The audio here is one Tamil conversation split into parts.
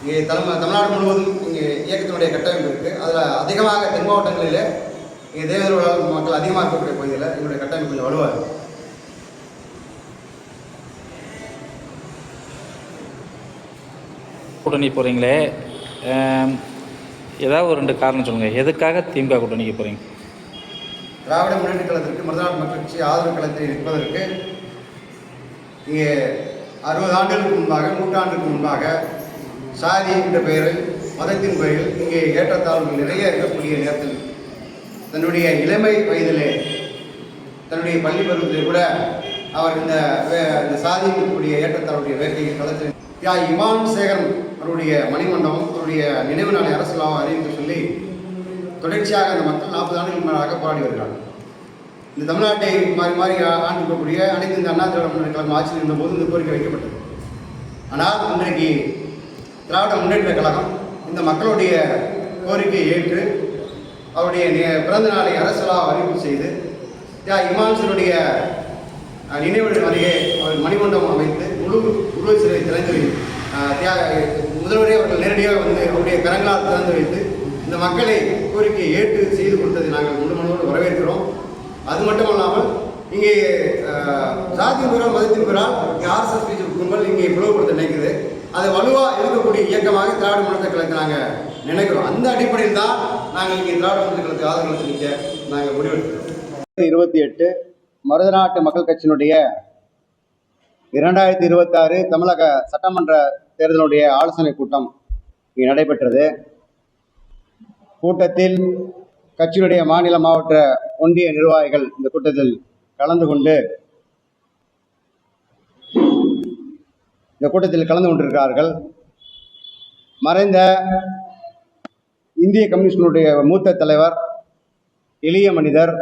இங்கே தமிழ்நாடு முழுவதும் இங்கே இயக்கத்தினுடைய கட்டமைப்பு இருக்குது. அதில் அதிகமாக தென் மாவட்டங்களில் இங்கே தேவேந்திர மக்கள் அதிகமாக இருக்கக்கூடிய பகுதியில் எங்களுடைய கட்டமைப்பு கொஞ்சம் வலுவாக இருக்கும். கூட்டணி போகிறீங்களே, ஏதாவது ஒரு 2 காரணம் சொல்லுங்கள். எதுக்காக திமுக கூட்டணிக்கு போகிறீங்க? திராவிட முன்னேற்ற கழகத்திற்கு மருதநாட்டு மக்கள் கட்சி ஆதரவு களத்தில் இருப்பதற்கு இங்கே 60 ஆண்டுகளுக்கு முன்பாக, 100 ஆண்டுக்கு முன்பாக சாதி என்ற பெயரில், மதத்தின் பெயரில் இங்கே ஏற்றத்தாழ்வுகள் நிறைய இருக்கக்கூடிய நேரத்தில் தன்னுடைய இளமை வயதிலே, தன்னுடைய பள்ளி பருவத்தில் கூட அவர் இந்த சாதியினுடைய ஏற்றத்தாழ்வுடைய வேட்கையை களத்தில் இமான் சேகரன் அவருடைய மணிமண்டபம், அவருடைய நினைவு நாளை அரசுலாக அறிவித்து சொல்லி தொடர்ச்சியாக அந்த மக்கள் 40 ஆண்டுகளுக்கு மேலாக போராடி வருகிறார்கள். இந்த தமிழ்நாட்டை மாறி மாறி ஆண்டிருக்கக்கூடிய அனைத்து இந்த அண்ணா திராவிட முன்னேற்ற கழகம் ஆட்சியில் இருந்தபோது இந்த கோரிக்கை வைக்கப்பட்டது. ஆனால் இன்றைக்கு திராவிட முன்னேற்ற கழகம் இந்த மக்களுடைய கோரிக்கையை ஏற்று அவருடைய பிறந்த நாளை அரசலாக அறிவிப்பு செய்து இமான்சனுடைய நினைவு அருகே அவர் மணிமண்டபம் அமைத்து முழு உருவ சிலை திறந்து முதல்வரே அவர்கள் நேரடியாக வந்து அவருடைய கரங்களால் திறந்து வைத்து இந்த மக்களை கோரிக்கையை ஏற்று செய்து கொடுத்ததை நாங்கள் முழுமனோடு வரவேற்கிறோம். அது மட்டுமல்லாமல் இங்கே சாதியின் பெயரால், மதத்தின் பெயரால் ஆர்எஸ்எஸ் பிஜேபி கும்பல் இங்கே பிளவுபடுத்த நினைக்குது. அதை வலுவாக இருக்கக்கூடிய இயக்கமாக திராவிட முன்னேற்ற கழகத்தை நாங்கள் நினைக்கிறோம். அந்த அடிப்படையில் தான் நாங்கள் இங்கே திராவிட முன்னேற்ற கழகத்தை ஆதரவு நிற்க நாங்கள் முடிவெடுக்கிறோம். 28 மருதநாட்டு மக்கள் கட்சியினுடைய 2026 தமிழக சட்டமன்ற தேர்தலுடைய ஆலோசனை கூட்டம் இங்கே நடைபெற்றது. கூட்டத்தில் கட்சியினுடைய மாநில, மாவட்ட, ஒன்றிய நிர்வாகிகள் இந்த கூட்டத்தில் கலந்து கொண்டிருக்கிறார்கள். மறைந்த இந்திய கம்யூனிஸ்டினுடைய மூத்த தலைவர், எளிய மனிதர்,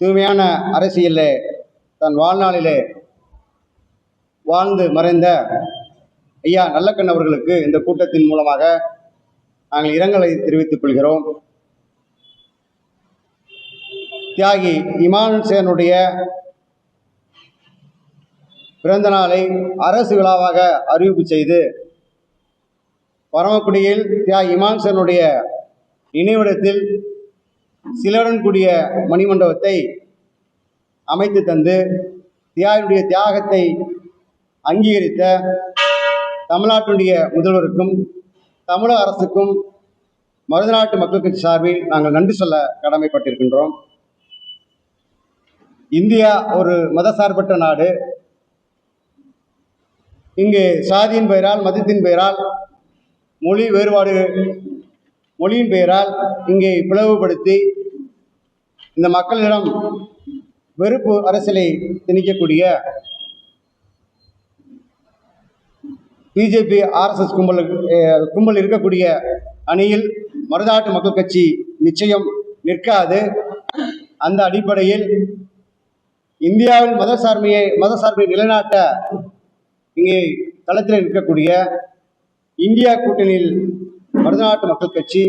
தூய்மையான அரசியலிலே தன் வாழ்நாளிலே வாழ்ந்து மறைந்த ஐயா நல்லக்கண் அவர்களுக்கு இந்த கூட்டத்தின் மூலமாக நாங்கள் இரங்கலை தெரிவித்துக் கொள்கிறோம். தியாகி இமான் சேகரனுடைய பிறந்த நாளை அரசு விழாவாக அறிவிப்பு செய்து பரமக்குடியில் தியாகி இமான் சேகரனுடைய நினைவிடத்தில் சிலருடன் கூடிய மணிமண்டபத்தை அமைத்து தந்து தியாகியுடைய தியாகத்தை அங்கீகரித்த தமிழ்நாட்டினுடைய முதல்வருக்கும் தமிழக அரசுக்கும் மருதநாட்டு மக்கள் கட்சி சார்பில் நாங்கள் நன்றி சொல்ல கடமைப்பட்டிருக்கின்றோம். இந்தியா ஒரு மதசார்பற்ற நாடு. இங்கு சாதியின் பெயரால், மதத்தின் பெயரால், மொழி வேறுபாடு, மொழியின் பெயரால் இங்கே பிளவுபடுத்தி இந்த மக்களிடம் வெறுப்பு அரசியலை திணிக்கக்கூடிய பிஜேபி ஆர்எஸ்எஸ் கும்பல் இருக்கக்கூடிய அணியில் மருதநாட்டு மக்கள் கட்சி நிச்சயம் நிற்காது. அந்த அடிப்படையில் இந்தியாவில் மதசார்பை நிலைநாட்ட இங்கே களத்தில் இருக்கக்கூடிய இந்தியா கூட்டணியில் மருதநாட்டு மக்கள் கட்சி,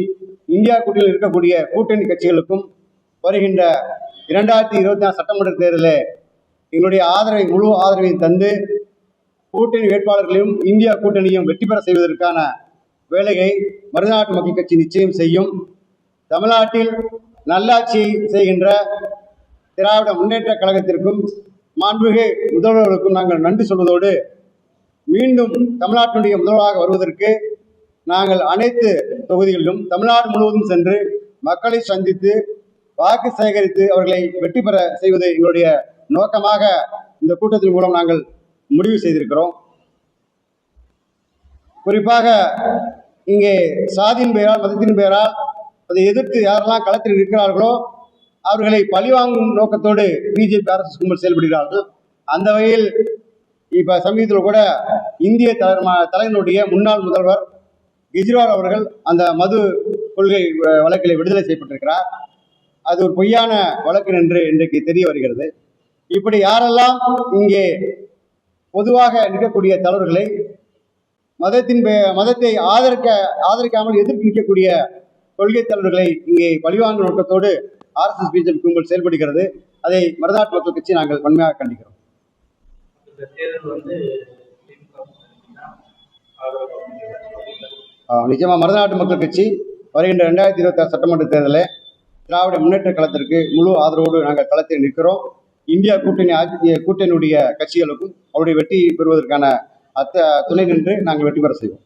இந்தியா கூட்டணியில் இருக்கக்கூடிய கூட்டணி கட்சிகளுக்கும் வருகின்ற 2024 சட்டமன்ற தேர்தலில் எங்களுடைய ஆதரவை, முழு ஆதரவை தந்து கூட்டணி வேட்பாளர்களையும் இந்தியா கூட்டணியும் வெற்றி பெற செய்வதற்கான வேலையை மருதநாட்டு மக்கள் கட்சி நிச்சயம் செய்யும். தமிழ்நாட்டில் நல்லாட்சி செய்கின்ற திராவிட முன்னேற்ற கழகத்திற்கும் மாண்புமிகு முதல்வர்களுக்கும் நாங்கள் நன்றி சொல்வதோடு, மீண்டும் தமிழ்நாட்டினுடைய முதல்வராக வருவதற்கு நாங்கள் அனைத்து தொகுதிகளிலும் தமிழ்நாடு முழுவதும் சென்று மக்களை சந்தித்து வாக்கு சேகரித்து அவர்களை வெற்றி பெற செய்வது எங்களுடைய நோக்கமாக இந்த கூட்டத்தின் மூலம் நாங்கள் முடிவு செய்திருக்கிறோம். குறிப்பாக இங்கே சாதியின் பெயரால், மதத்தின் பெயரால் அதை எதிர்த்து யாரெல்லாம் களத்தில் இருக்கிறார்களோ அவர்களை பழிவாங்கும் நோக்கத்தோடு பிஜேபி ஆர்எஸ்எஸ் கும்பல் செயல்படுகிறார்கள். அந்த வகையில் இப்ப சமீபத்தில் கூட இந்திய தலைவனுடைய முன்னாள் முதல்வர் கெஜ்ரிவால் அவர்கள் அந்த மது கொள்கை வழக்கில் விடுதலை செய்யப்பட்டிருக்கிறார். அது ஒரு பொய்யான வழக்கு என்று இன்றைக்கு தெரிய வருகிறது. இப்படி யாரெல்லாம் இங்கே பொதுவாக நிற்கக்கூடிய தலைவர்களை மதத்தை ஆதரிக்காமல் எதிர்த்து நிற்கக்கூடிய கொள்கை தலைவர்களை இங்கே பழிவாங்கும் நோக்கத்தோடு ஆர்எஸ்எஸ் பிஜேபி கும்பல் செயல்படுகிறது. அதை மருதநாட்டு மக்கள் கட்சி நாங்கள் வன்மையாக கண்டிக்கிறோம். நிச்சயமாக மருதநாட்டு மக்கள் கட்சி வருகின்ற 2026 சட்டமன்ற தேர்தலில் திராவிட முன்னேற்ற கழகத்திற்கு முழு ஆதரவோடு நாங்கள் களத்தில் நிற்கிறோம். இந்தியா கூட்டணியுடைய கட்சிகளுக்கும் அவருடைய வெற்றி பெறுவதற்கான துணை நின்று நாங்கள் வெற்றி பெற செய்வோம்.